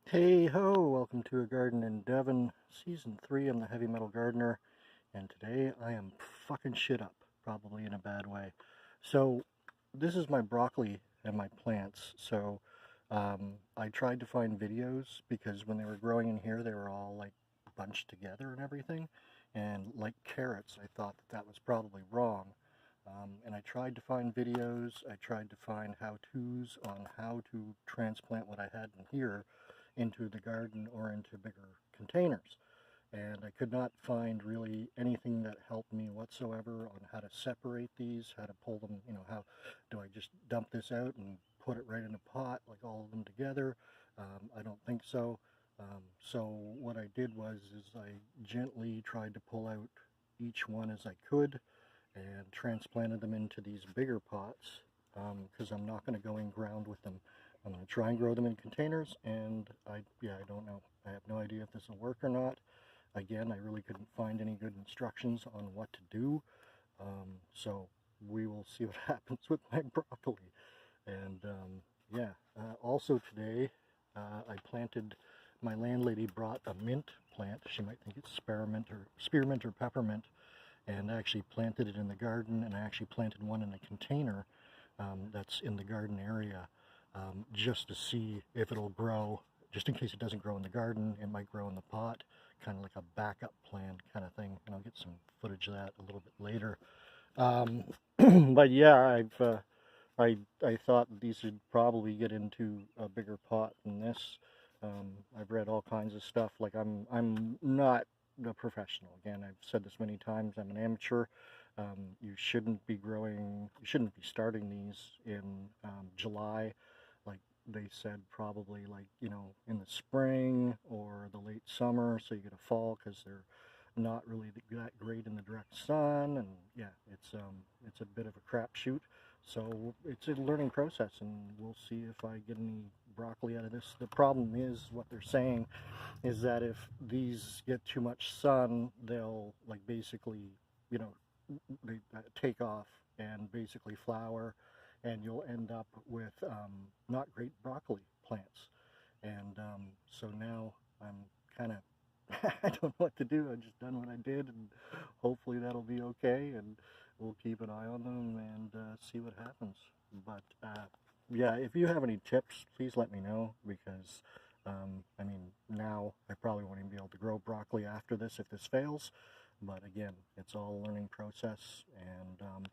Hey ho, welcome to a garden in Devon, season 3. I'm the heavy metal gardener, and today I am fucking shit up, probably in a bad way. So this is my broccoli and my plants. I tried to find videos because when they were growing in here they were all like bunched together and everything, and like carrots I thought that was probably wrong. And I tried to find videos, I tried to find how-tos on how to transplant what I had in here into the garden or into bigger containers. And I could not find really anything that helped me whatsoever on how to separate these, how to pull them, how do I just dump this out and put it right in a pot, like all of them together? I don't think so. So what I did is I gently tried to pull out each one as I could and transplanted them into these bigger pots because I'm not going to go in ground with them. I'm going to try and grow them in containers, and I don't know. I have no idea if this will work or not. Again, I really couldn't find any good instructions on what to do, so we will see what happens with my broccoli. And also today I planted, my landlady brought a mint plant. She might think it's spearmint or peppermint, and I actually planted it in the garden, and I actually planted one in a container that's in the garden area just to see if it'll grow. Just in case it doesn't grow in the garden, it might grow in the pot, kind of like a backup plan kind of thing, and I'll get some footage of that a little bit later. But yeah, I thought these would probably get into a bigger pot than this. I've read all kinds of stuff. Like I'm not a professional. Again, I've said this many times. I'm an amateur. You shouldn't be starting these in July, like they said, probably like in the spring or the late summer, so you get a fall, because they're not really that great in the direct sun, and yeah, it's a bit of a crapshoot. So it's a learning process, and we'll see if I get any broccoli out of this. The problem is, what they're saying is that if these get too much sun, they'll like basically, they take off and basically flower, and you'll end up with not great broccoli plants. And so now I'm kind of I don't know what to do. I've just done what I did, and hopefully that'll be okay, and we'll keep an eye on them and see what happens. But yeah, if you have any tips, please let me know, because I mean, now I probably won't even be able to grow broccoli after this if this fails. But again, it's all a learning process, and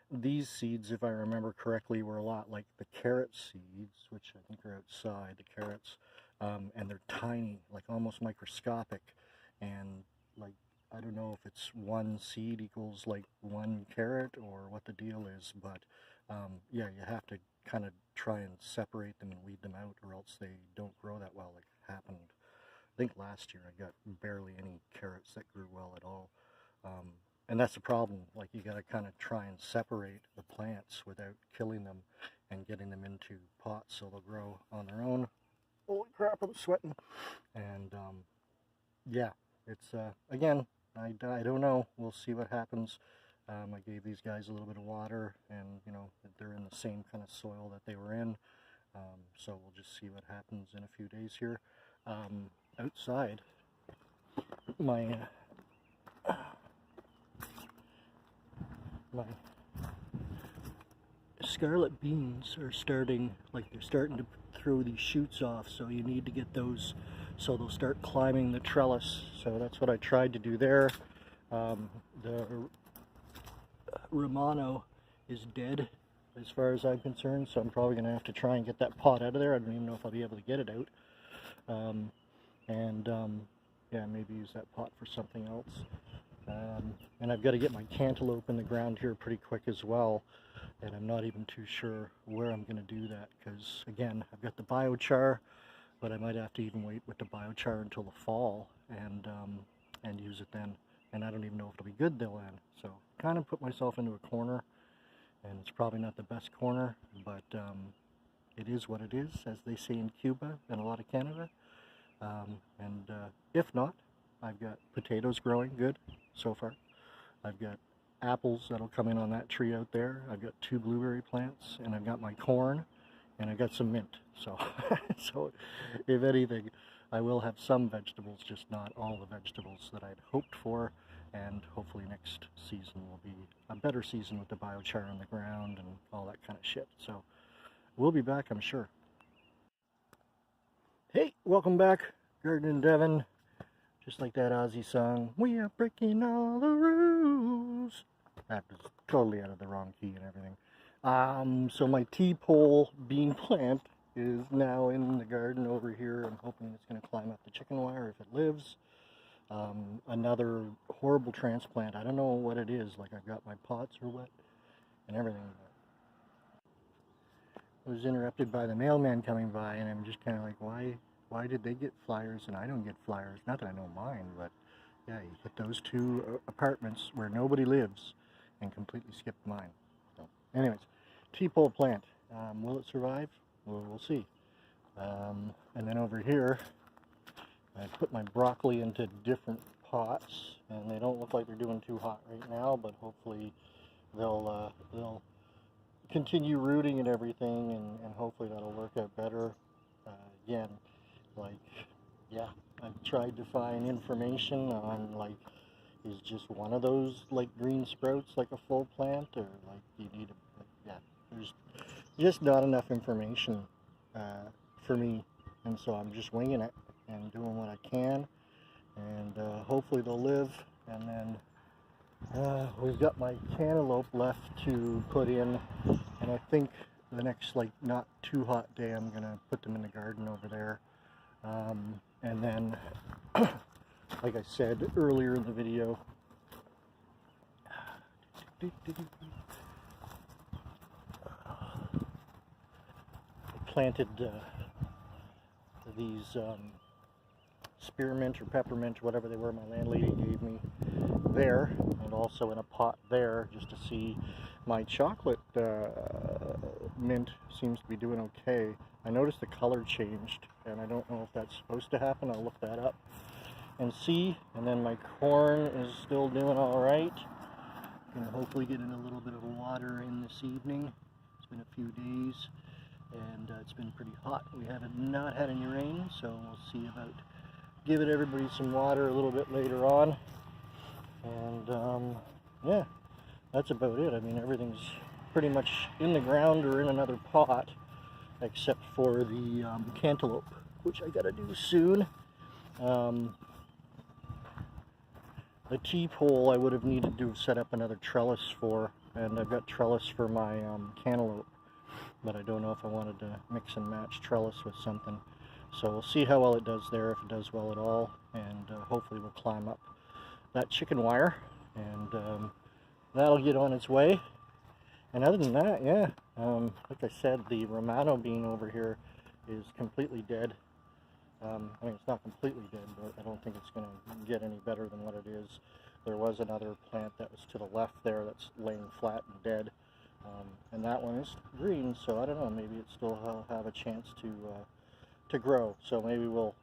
these seeds, if I remember correctly, were a lot like the carrot seeds, which I think are outside, the carrots, and they're tiny, like almost microscopic, and like, I don't know if it's one seed equals like one carrot or what the deal is, but yeah, you have to kind of try and separate them and weed them out, or else they don't grow that well, like happened. I think last year I got barely any carrots that grew well at all. And that's the problem. Like, you got to kind of try and separate the plants without killing them and getting them into pots so they'll grow on their own. Holy crap, I'm sweating. And yeah, it's again, I don't know. We'll see what happens. I gave these guys a little bit of water, and they're in the same kind of soil that they were in. So we'll just see what happens in a few days here. Outside, my scarlet beans are starting, like they're starting to throw these shoots off, so you need to get those so they'll start climbing the trellis. So that's what I tried to do there. The Romano is dead as far as I'm concerned, so I'm probably going to have to try and get that pot out of there. I don't even know if I'll be able to get it out. Yeah, maybe use that pot for something else. And I've got to get my cantaloupe in the ground here pretty quick as well, and I'm not even too sure where I'm going to do that, because again, I've got the biochar, but I might have to even wait with the biochar until the fall and use it then, and I don't even know if it'll be good till then. So kind of put myself into a corner, and it's probably not the best corner, but it is what it is, as they say in Cuba and a lot of Canada. If not, I've got potatoes growing good so far. I've got apples that'll come in on that tree out there. I've got 2 blueberry plants, and I've got my corn, and I got some mint. So, so if anything, I will have some vegetables, just not all the vegetables that I'd hoped for. And hopefully next season will be a better season with the biochar on the ground and all that kind of shit. So we'll be back, I'm sure. Hey, welcome back, Gardening Devon. Just like that Aussie song, we are breaking all the rules. That was totally out of the wrong key and everything. So my tea-pole bean plant is now in the garden over here. I'm hoping it's going to climb up the chicken wire if it lives. Another horrible transplant. I don't know what it is. Like, I've got my pots are wet and everything. I was interrupted by the mailman coming by, and I'm just kind of like, why did they get flyers and I don't get flyers? Not that I know mine, but yeah, you hit those two apartments where nobody lives and completely skipped mine. So, anyways, tea-pole plant. Will it survive? Well, we'll see. And then over here, I put my broccoli into different pots, and they don't look like they're doing too hot right now, but hopefully they'll continue rooting and everything, and hopefully that'll work out better. Again, like, yeah, I've tried to find information on, like, is just one of those, like, green sprouts like a full plant, or, like, you need a, like, yeah, there's just not enough information for me, and so I'm just winging it and doing what I can, and hopefully they'll live. And then we've got my cantaloupe left to put in, and I think the next, like, not too hot day I'm gonna put them in the garden over there. And then like I said earlier in the video, I planted these spearmint or peppermint, whatever they were, my landlady gave me there, and also in a pot there, just to see. My chocolate mint seems to be doing okay. I noticed the color changed, and I don't know if that's supposed to happen. I'll look that up and see. And then my corn is still doing all right. Gonna hopefully get in a little bit of water in this evening. It's been a few days, and it's been pretty hot. We haven't not had any rain, so we'll see about giving everybody some water a little bit later on. And yeah, that's about it. I mean, everything's pretty much in the ground or in another pot, except for the cantaloupe, which I gotta do soon. The tea-pole I would have needed to set up another trellis for, and I've got trellis for my cantaloupe, but I don't know if I wanted to mix and match trellis with something. So we'll see how well it does there, if it does well at all, and hopefully we'll climb up that chicken wire, and that'll get on its way. And other than that, yeah, like I said, the Romano bean over here is completely dead. I mean, it's not completely dead, but I don't think it's going to get any better than what it is. There was another plant that was to the left there that's laying flat and dead, and that one is green, so I don't know, maybe it still have a chance to grow. So maybe we'll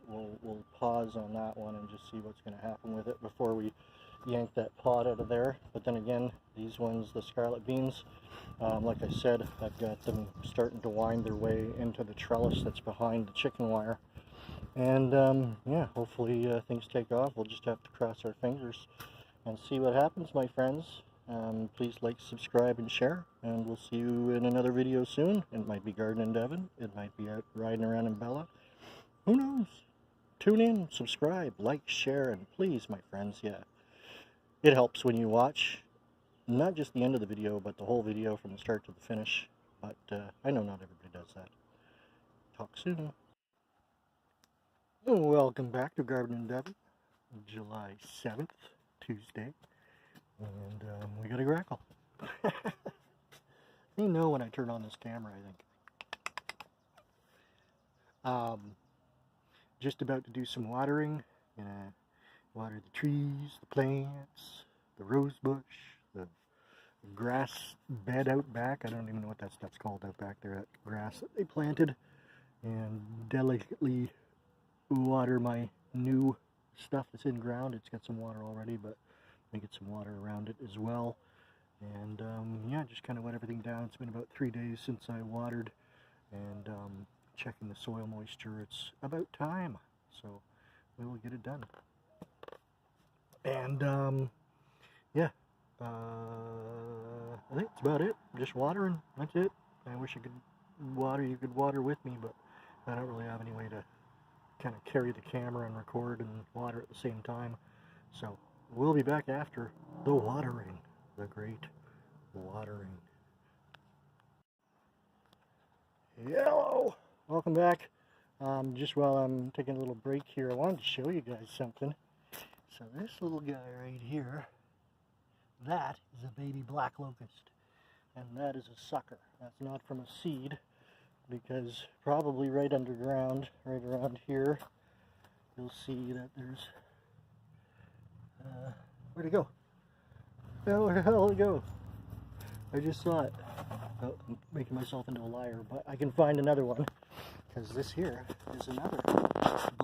pause on that one and just see what's going to happen with it before we yank that pot out of there. But then again, these ones, the scarlet beans, like I said, I've got them starting to wind their way into the trellis that's behind the chicken wire. And yeah, hopefully things take off. We'll just have to cross our fingers and see what happens, my friends. Please like, subscribe, and share, and we'll see you in another video soon. It might be gardening Devon, it might be out riding around in Bella, who knows. Tune in, subscribe, like, share, and please, my friends, yeah, it helps when you watch not just the end of the video, but the whole video from the start to the finish. But I know not everybody does that. Talk soon. Welcome back to Gardening Devon, July 7th, Tuesday, and we got a grackle. You know when I turn on this camera, I think. Just about to do some watering. Gonna water the trees, the plants, the rose bush, the grass bed out back. I don't even know what that stuff's called out back there, that grass that they planted, and delicately water my new stuff that's in ground. It's got some water already, but I get some water around it as well. And yeah, just kind of wet everything down. It's been about 3 days since I watered, and checking the soil moisture. It's about time, so we will get it done. And yeah, I think that's about it. Just watering, that's it. I wish you could water with me, but I don't really have any way to kind of carry the camera and record and water at the same time. So we'll be back after the watering, the great watering. Hello, welcome back. Just while I'm taking a little break here, I wanted to show you guys something. So this little guy right here, that is a baby black locust, and that is a sucker. That's not from a seed, because probably right underground, right around here, you'll see that there's, where'd it go? Oh, where the hell did it go? I just saw it. Oh, I'm making myself into a liar, but I can find another one, because this here is another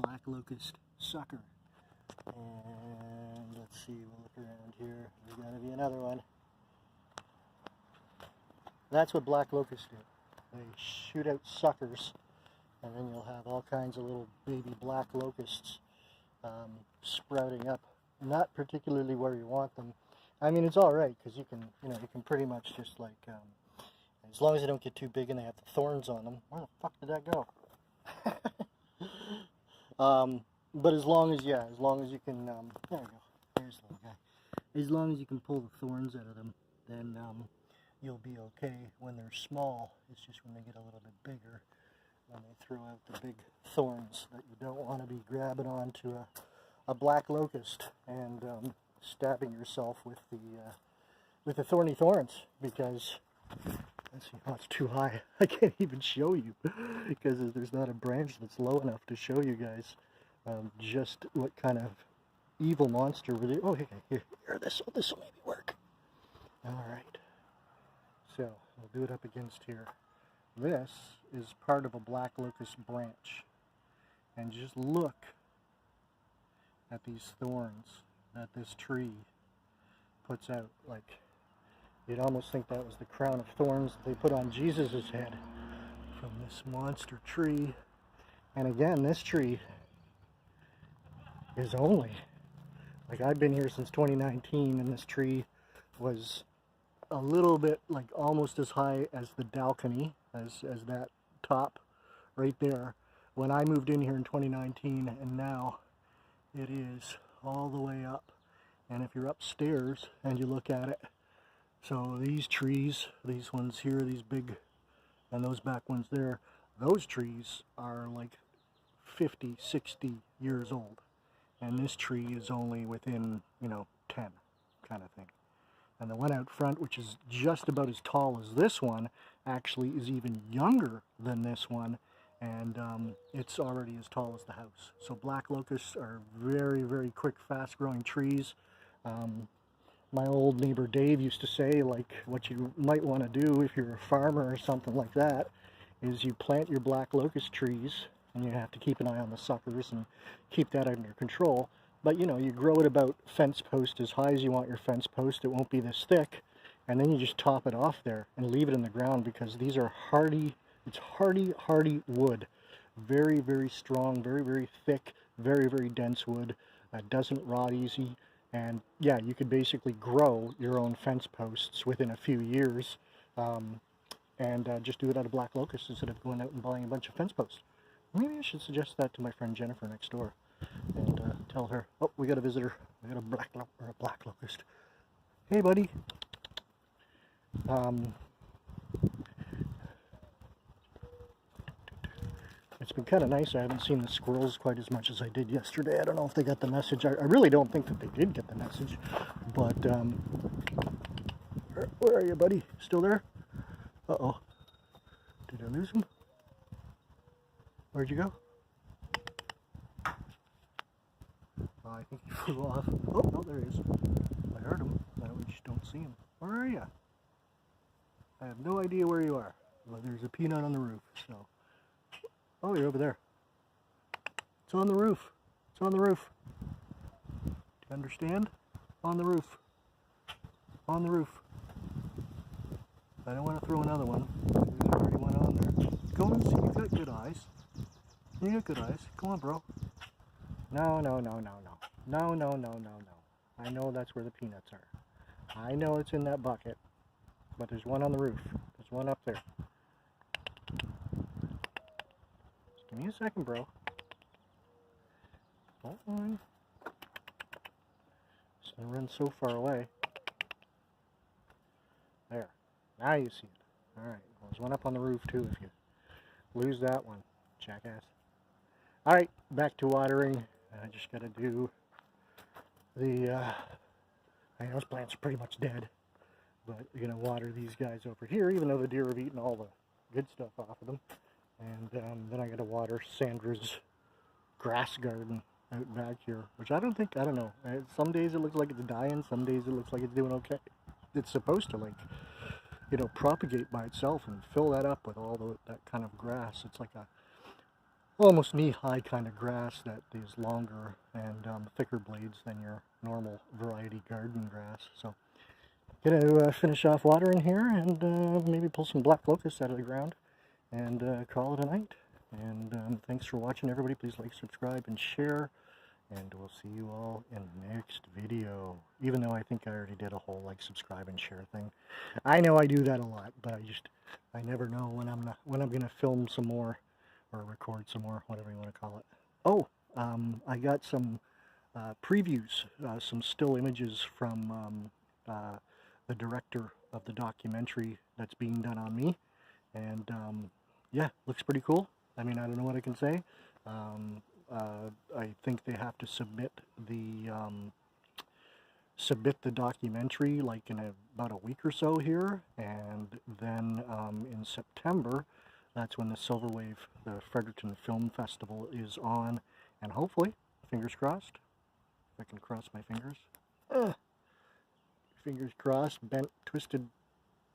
black locust sucker. And let's see, we'll look around here. There's got to be another one. That's what black locusts do. They shoot out suckers, and then you'll have all kinds of little baby black locusts sprouting up. Not particularly where you want them. I mean, it's all right, because you can pretty much just like, as long as they don't get too big and they have the thorns on them. Where the fuck did that go? But as long as you can, there we go. There's the little guy. As long as you can pull the thorns out of them, then you'll be okay when they're small. It's just when they get a little bit bigger, when they throw out the big thorns, that you don't want to be grabbing onto a black locust and stabbing yourself with the thorny thorns, because let's see, oh, it's too high. I can't even show you because there's not a branch that's low enough to show you guys just what kind of evil monster were they. Oh, here, this will maybe work. All right, so we'll do it up against here. This is part of a black locust branch, and just look at these thorns that this tree puts out. Like, you'd almost think that was the crown of thorns that they put on Jesus' head from this monster tree. And again, this tree is only, like, I've been here since 2019, and this tree was a little bit, like, almost as high as the balcony, as that top right there, when I moved in here in 2019, and now it is all the way up. And if you're upstairs and you look at it, so these trees, these ones here, these big, and those back ones there, those trees are like 50, 60 years old. And this tree is only within, 10 kind of thing. And the one out front, which is just about as tall as this one, actually is even younger than this one. And it's already as tall as the house. So black locusts are very, very quick, fast-growing trees. My old neighbor Dave used to say, like, what you might want to do if you're a farmer or something like that is you plant your black locust trees, and you have to keep an eye on the suckers and keep that under control. But, you grow it about fence post as high as you want your fence post. It won't be this thick. And then you just top it off there and leave it in the ground, because these are hardy. It's hardy wood. Very, very strong, very, very thick, very, very dense wood. Doesn't rot easy. And yeah, you could basically grow your own fence posts within a few years, and just do it out of black locust instead of going out and buying a bunch of fence posts. Maybe I should suggest that to my friend Jennifer next door, and tell her, oh, we got a visitor. We got a black locust. Hey, buddy. It's been kind of nice. I haven't seen the squirrels quite as much as I did yesterday. I don't know if they got the message. I really don't think that they did get the message. But, where are you, buddy? Still there? Uh-oh. Did I lose him? Where'd you go? Oh, I think he flew off. Oh, no, there he is. I heard him. I just don't see him. Where are you? I have no idea where you are. Well, there's a peanut on the roof, so... Oh, you're over there. It's on the roof. It's on the roof. Do you understand? On the roof. On the roof. I don't want to throw another one. There's already one on there. Go and see. You got good eyes. You got good eyes. Go on, bro. No, no, no, no, no. No, no, no, no, no. I know that's where the peanuts are. I know it's in that bucket. But there's one on the roof. There's one up there. Just give me a second, bro. Hold on. It's gonna run so far away. There. Now you see it. Alright. Well, there's one up on the roof, too, if you lose that one. Jackass. Alright. Back to watering. I just gotta do the, I know those plants are pretty much dead. But you're going to water these guys over here, even though the deer have eaten all the good stuff off of them. And then I got to water Sandra's grass garden out back here, which I don't know. Some days it looks like it's dying, some days it looks like it's doing okay. It's supposed to, like, you know, propagate by itself and fill that up with all that kind of grass. It's like a almost knee-high kind of grass that is longer and thicker blades than your normal variety garden grass. So gonna finish off watering here and maybe pull some black locust out of the ground and call it a night. And thanks for watching, everybody. Please like, subscribe, and share. And we'll see you all in the next video. Even though I think I already did a whole like, subscribe, and share thing. I know I do that a lot, but I never know when I'm gonna film some more or record some more, whatever you want to call it. Oh, I got some previews, some still images from the director of the documentary that's being done on me, and yeah, looks pretty cool. I mean, I don't know what I can say. I think they have to submit the documentary like in about a week or so here, and then in September, that's when the Silver Wave, the Fredericton Film Festival, is on, and hopefully, fingers crossed, if I can cross my fingers. Fingers crossed, bent, twisted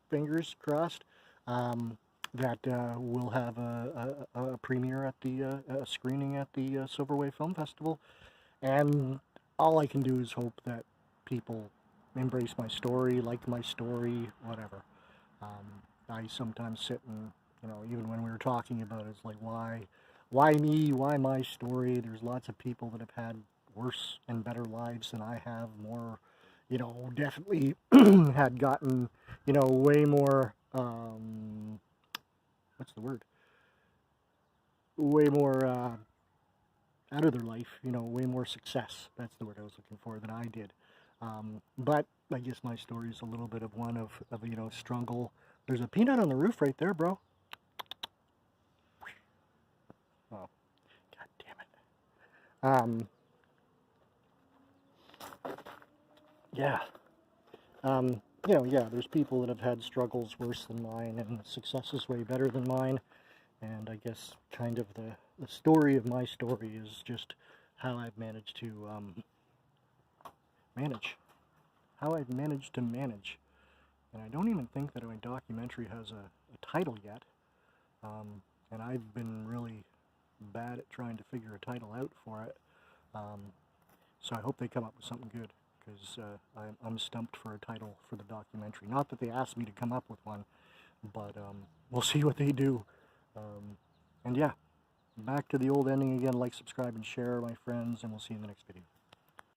fingers crossed, that we'll have a premiere at the screening at the Silver Wave Film Festival. And all I can do is hope that people embrace my story, like my story, whatever. I sometimes sit and, you know, even when we were talking about it, it's like, why me, why my story? There's lots of people that have had worse and better lives than I have, more, you know, definitely had gotten, you know, way more, what's the word? Way more out of their life, you know, way more success. That's the word I was looking for, than I did. But I guess my story is a little bit of one of you know, struggle. There's a peanut on the roof right there, bro. Oh, god damn it. Yeah. You know, yeah, there's people that have had struggles worse than mine, and successes way better than mine. And I guess kind of the story of my story is just how I've managed to manage. How I've managed to manage. And I don't even think that my documentary has a title yet. And I've been really bad at trying to figure a title out for it. So I hope they come up with something good, because I'm stumped for a title for the documentary. Not that they asked me to come up with one, but we'll see what they do. And yeah, back to the old ending again. Like, subscribe, and share, my friends, and we'll see you in the next video.